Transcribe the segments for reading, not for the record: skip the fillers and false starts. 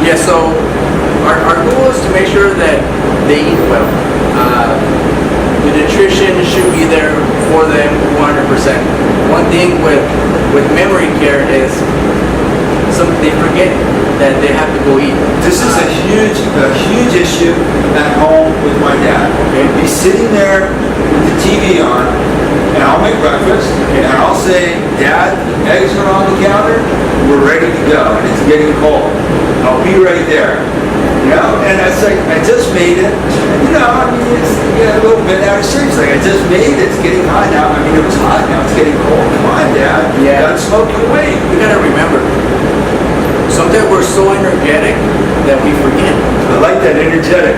Yeah, so our goal is to make sure that they eat well. The nutrition should be there for them 100%. One thing with memory care is they forget that they have to go eat. This is a huge issue at home with my dad. Okay. He's sitting there with the TV on, and I'll make breakfast, and I'll say, "Dad, eggs are on the counter, we're ready to go, and it's getting cold. I'll be right there." You know, and it's like, I just made it. You know, I mean, it's a little bit out of serious. Like, I just made it. It's getting hot now. I mean, it was hot. Now it's getting cold. Come on, Dad. Yeah. You gotta smoke it away. We gotta remember, sometimes we're so energetic that we forget. I like that, energetic.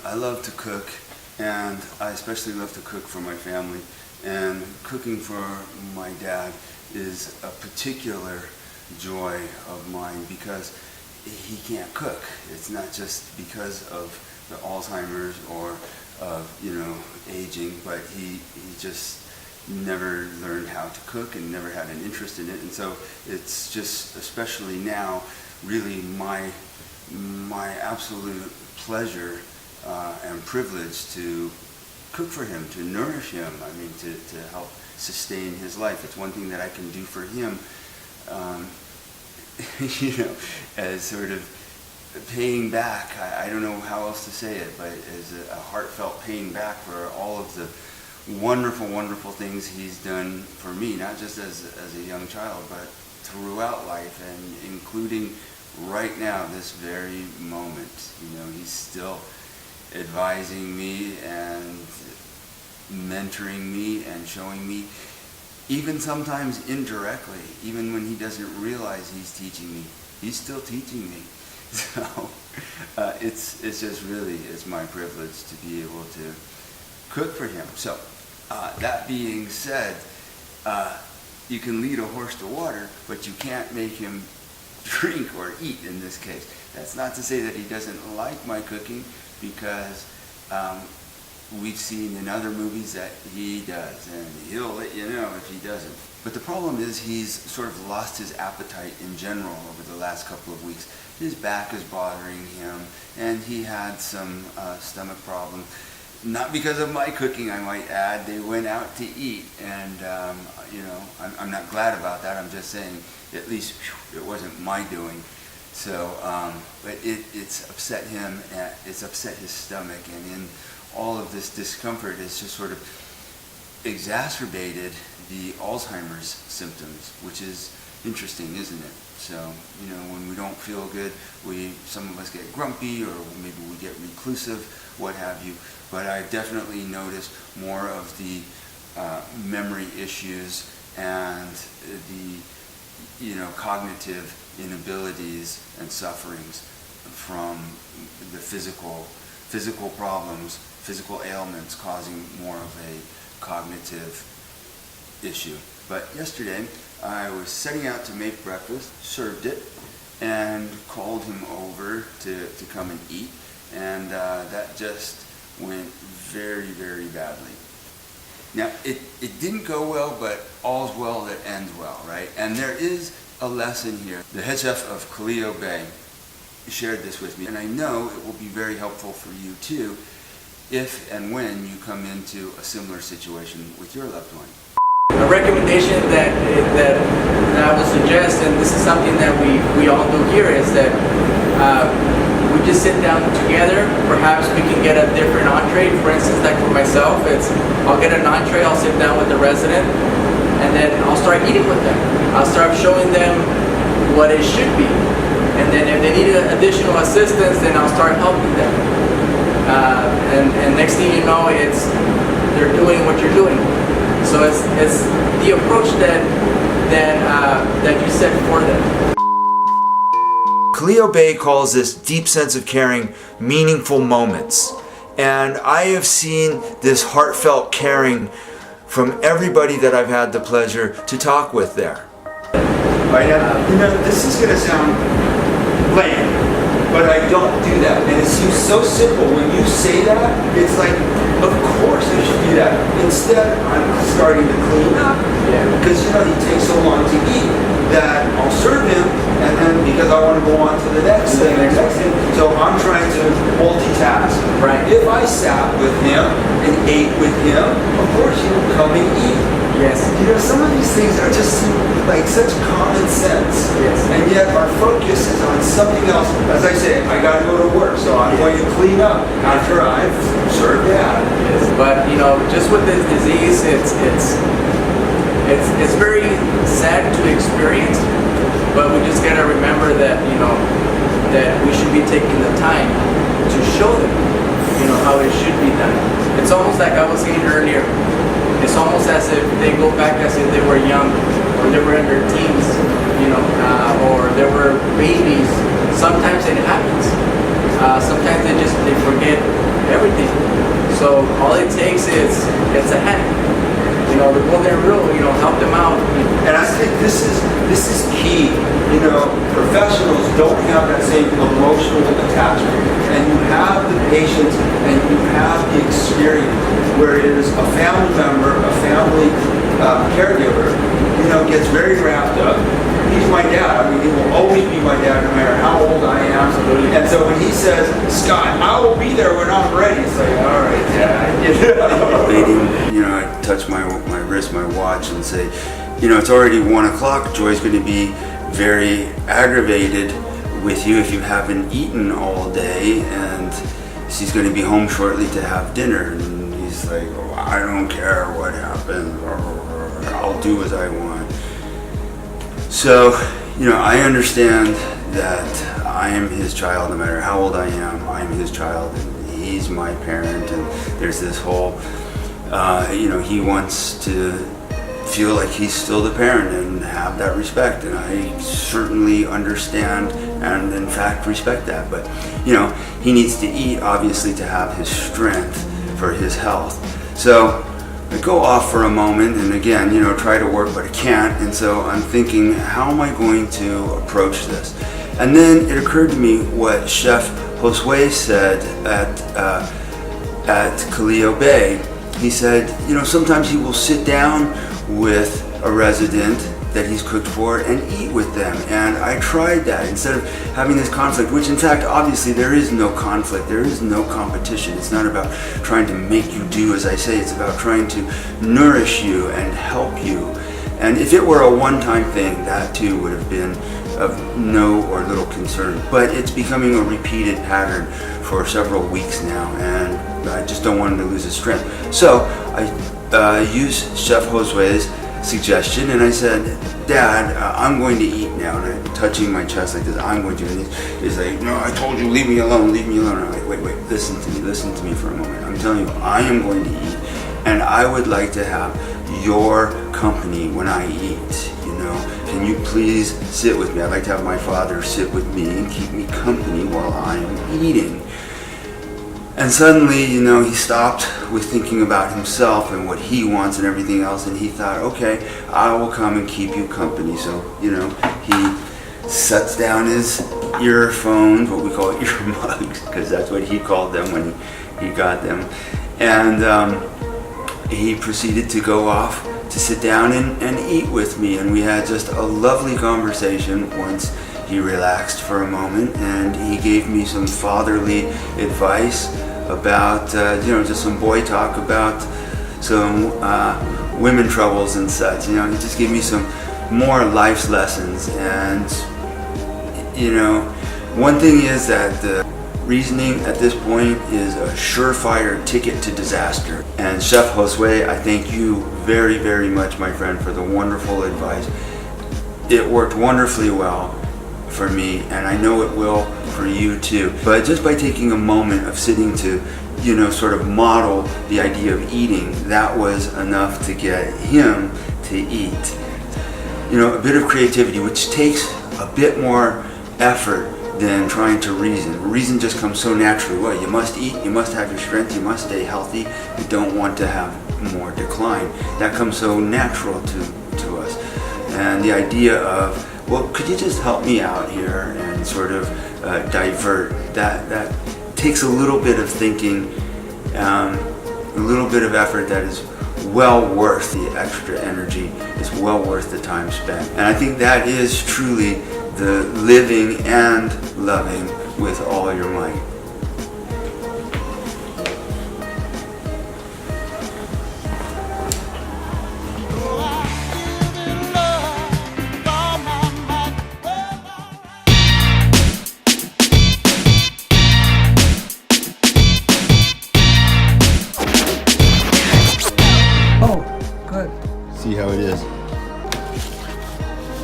I love to cook, and I especially love to cook for my family, and cooking for my dad is a particular joy of mine because he can't cook. It's not just because of the Alzheimer's or of, aging, but he just never learned how to cook and never had an interest in it, and so it's just, especially now, really my absolute pleasure and privilege to cook for him, to nourish him, to help sustain his life. It's one thing that I can do for him, as sort of paying back. I don't know how else to say it, but as a heartfelt paying back for all of the wonderful, wonderful things he's done for me, not just as a young child, but throughout life, and including right now, this very moment. He's still advising me and mentoring me and showing me, even sometimes indirectly, even when he doesn't realize he's teaching me, he's still teaching me. So it's just really, it's my privilege to be able to cook for him. So that being said, you can lead a horse to water, but you can't make him drink or eat in this case. That's not to say that he doesn't like my cooking, because we've seen in other movies that he does, and he'll let you know if he doesn't. But the problem is he's sort of lost his appetite in general over the last couple of weeks. His back is bothering him, and he had some stomach problem. Not because of my cooking, I might add. They went out to eat, and I'm not glad about that. I'm just saying, at least it wasn't my doing. So, but it's upset him, and it's upset his stomach, and in all of this discomfort, it's just sort of exacerbated the Alzheimer's symptoms, which is interesting, isn't it? So, when we don't feel good, some of us get grumpy, or maybe we get reclusive, what have you. But I've definitely noticed more of the memory issues and the cognitive inabilities and sufferings from the physical problems, physical ailments causing more of a cognitive issue. But yesterday I was setting out to make breakfast, served it, and called him over to come and eat, and that just went very, very badly. Now, it didn't go well, but all's well that ends well, right? And there is a lesson here. The head chef of Caleo Bay shared this with me, and I know it will be very helpful for you too, if and when you come into a similar situation with your loved one. A recommendation that I would suggest, and this is something that we all do here, is that we just sit down together. Perhaps we can get a different entree. For instance, like for myself, I'll get an entree, I'll sit down with the resident, and then I'll start eating with them. I'll start showing them what it should be. And then if they need additional assistance, then I'll start helping them. And next thing you know, they're doing what you're doing. So it's the approach that you set for them. Caleo Bay calls this deep sense of caring meaningful moments. And I have seen this heartfelt caring from everybody that I've had the pleasure to talk with there. Right, you know, this is going to sound lame, but I don't do that. And it seems so simple. When you say that, it's like, of course I should do that. Instead, I'm starting to clean up. Because, you know, he takes so long to eat that I'll serve him, and then because I want to go on to the next thing, so I'm trying to multitask. Right. If I sat with him and ate with him, of course he would come and eat. Yes. You know, some of these things are just like such common sense. Yes. And yet our focus is on something else. As I say, I got to go to work, so I'm going to clean up after I've served Dad. Yes. But you know, just with this disease, it's very sad to experience. But we just gotta remember that, you know, that we should be taking the time to show them, you know, how it should be done. It's almost like I was saying earlier. It's almost as if they go back as if they were young, or they were in their teens, you know, or they were babies. Sometimes it happens. Sometimes they forget everything. So all it takes is a hand. You know, the golden rule. You know, help them out. And I think this is key. You know, professionals don't have that same emotional attachment, and you have the patience and you have the experience. Whereas a family member, a family caregiver, you know, gets very wrapped up. He's my dad. I mean, he will always be my dad, no matter how old I am. Absolutely. And so when he says, "Scott, I will be there when I'm ready," it's like, all right, Dad. Lady, you know, I touch my wrist, my watch, and say, you know, it's already 1 o'clock. Joy's going to be very aggravated with you if you haven't eaten all day, and she's going to be home shortly to have dinner. And he's like, oh, I don't care what happens. I'll do as I want. So, you know, I understand that I am his child. No matter how old I am, I'm his child, and he's my parent. And there's this whole, you know, he wants to feel like he's still the parent and have that respect, and I certainly understand and in fact respect that. But you know, he needs to eat, obviously, to have his strength for his health. So I go off for a moment, and again, you know, try to work, but I can't. And so I'm thinking, how am I going to approach this? And then it occurred to me what Chef Josue said at Caleo Bay. He said, you know, sometimes he will sit down with a resident that he's cooked for and eat with them. And I tried that instead of having this conflict, which in fact, obviously there is no conflict, there is no competition. It's not about trying to make you do as I say, it's about trying to nourish you and help you. And if it were a one-time thing, that too would have been of no or little concern. But it's becoming a repeated pattern for several weeks now, and I just don't want him to lose his strength. So I used Chef Josue's suggestion, and I said, Dad, I'm going to eat now. And I'm touching my chest like this, I'm going to. And he's like, no, I told you, leave me alone, leave me alone. And I'm like, wait, listen to me for a moment. I'm telling you, I am going to eat, and I would like to have your company when I eat. You know, can you please sit with me? I'd like to have my father sit with me and keep me company while I'm eating. And suddenly, you know, he stopped with thinking about himself and what he wants and everything else, and he thought, okay, I will come and keep you company. So, you know, he sets down his earphones, what we call earmugs, because that's what he called them when he got them. And he proceeded to go off to sit down and eat with me, and we had just a lovely conversation once he relaxed for a moment, and he gave me some fatherly advice about, you know, just some boy talk about some women troubles and such. You know, he just gave me some more life's lessons. And, you know, one thing is that the reasoning at this point is a surefire ticket to disaster. And Chef Josue, I thank you very, very much, my friend, for the wonderful advice. It worked wonderfully well for me, and I know it will for you too. But just by taking a moment of sitting to, you know, sort of model the idea of eating, that was enough to get him to eat. You know, a bit of creativity, which takes a bit more effort than trying to reason. Reason just comes so naturally. Well, you must eat, you must have your strength, you must stay healthy, you don't want to have more decline. That comes so natural to us. And the idea of, well, could you just help me out here and sort of divert, that takes a little bit of thinking, a little bit of effort that is well worth the extra energy, is well worth the time spent. And I think that is truly the living and loving with all your might. See how it is.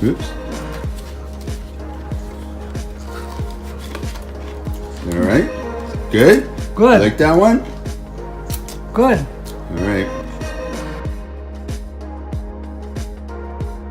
Oops. All right. Good? Good. Like that one? Good. All right.